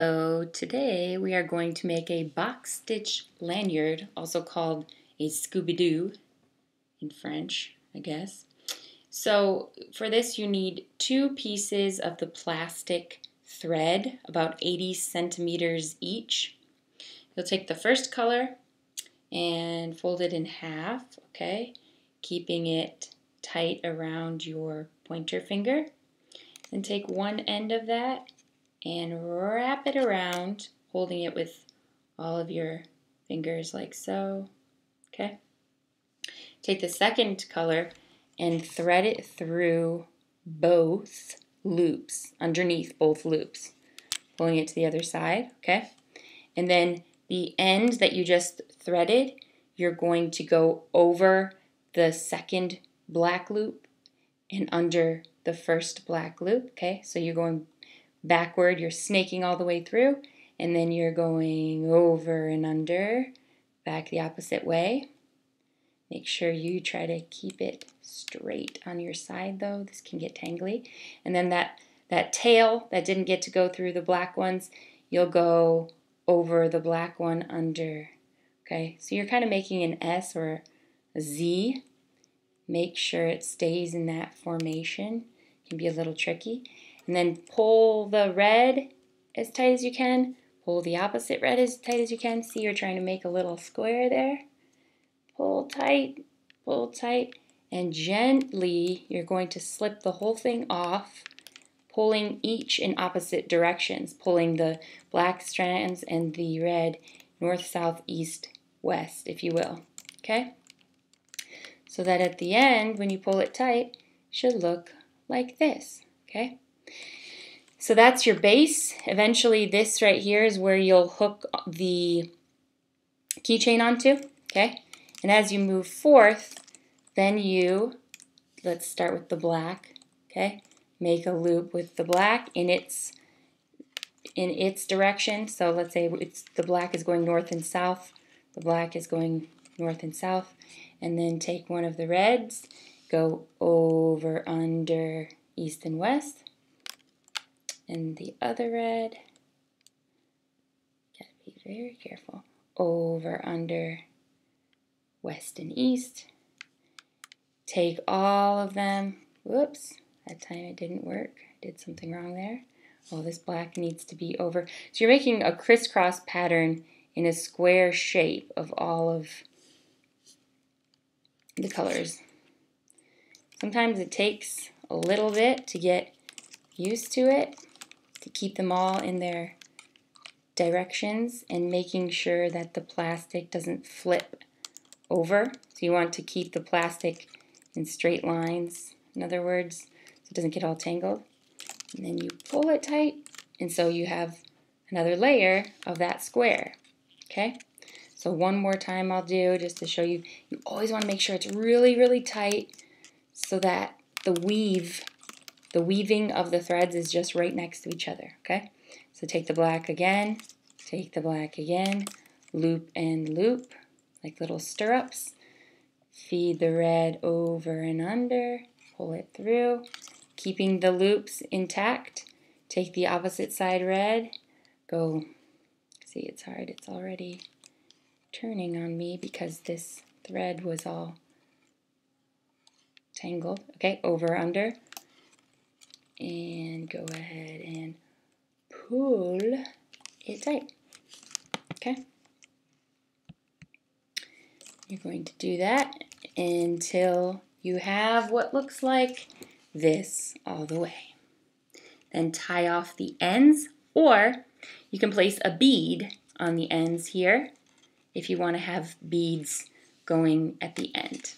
So today we are going to make a box stitch lanyard, also called a Scooby-Doo in French, I guess. So for this you need 2 pieces of the plastic thread, about 80 centimeters each. You'll take the first color and fold it in half, okay, keeping it tight around your pointer finger. Then take one end of that and wrap it around, holding it with all of your fingers like so, okay? Take the second color and thread it through both loops, underneath both loops, pulling it to the other side, okay? And then the end that you just threaded, you're going to go over the second black loop and under the first black loop, okay? So you're going backward, you're snaking all the way through, and then you're going over and under, back the opposite way. Make sure you try to keep it straight on your side though, this can get tangly. And then that tail that didn't get to go through the black ones, you'll go over the black one under, okay? So you're kind of making an S or a Z. Make sure it stays in that formation. It can be a little tricky. And then pull the red as tight as you can. Pull the opposite red as tight as you can. See, you're trying to make a little square there. Pull tight, and gently you're going to slip the whole thing off, pulling each in opposite directions, pulling the black strands and the red north, south, east, west, if you will, okay? So that at the end, when you pull it tight, it should look like this, okay? So that's your base. Eventually this right here is where you'll hook the keychain onto, okay? And as you move forth, then let's start with the black, okay? Make a loop with the black in its direction. So let's say the black is going north and south, the black is going north and south, and then take one of the reds, go over, under, east and west, and the other red, gotta be very careful, over, under, west and east. Take all of them, whoops, that time it didn't work, I did something wrong there. Oh, this black needs to be over. So you're making a crisscross pattern in a square shape of all of the colors. Sometimes it takes a little bit to get used to it, to keep them all in their directions and making sure that the plastic doesn't flip over. So you want to keep the plastic in straight lines, in other words, so it doesn't get all tangled. And then you pull it tight, and so you have another layer of that square, okay? So one more time I'll do just to show you. You always want to make sure it's really, really tight so that the weaving of the threads is just right next to each other, okay? So take the black again, loop and loop, like little stirrups. Feed the red over and under, pull it through, keeping the loops intact. Take the opposite side red, go, see it's hard, it's already turning on me because this thread was all tangled. Okay, over, under, and go ahead and pull it tight, okay? You're going to do that until you have what looks like this all the way. Then tie off the ends, or you can place a bead on the ends here if you want to have beads going at the end.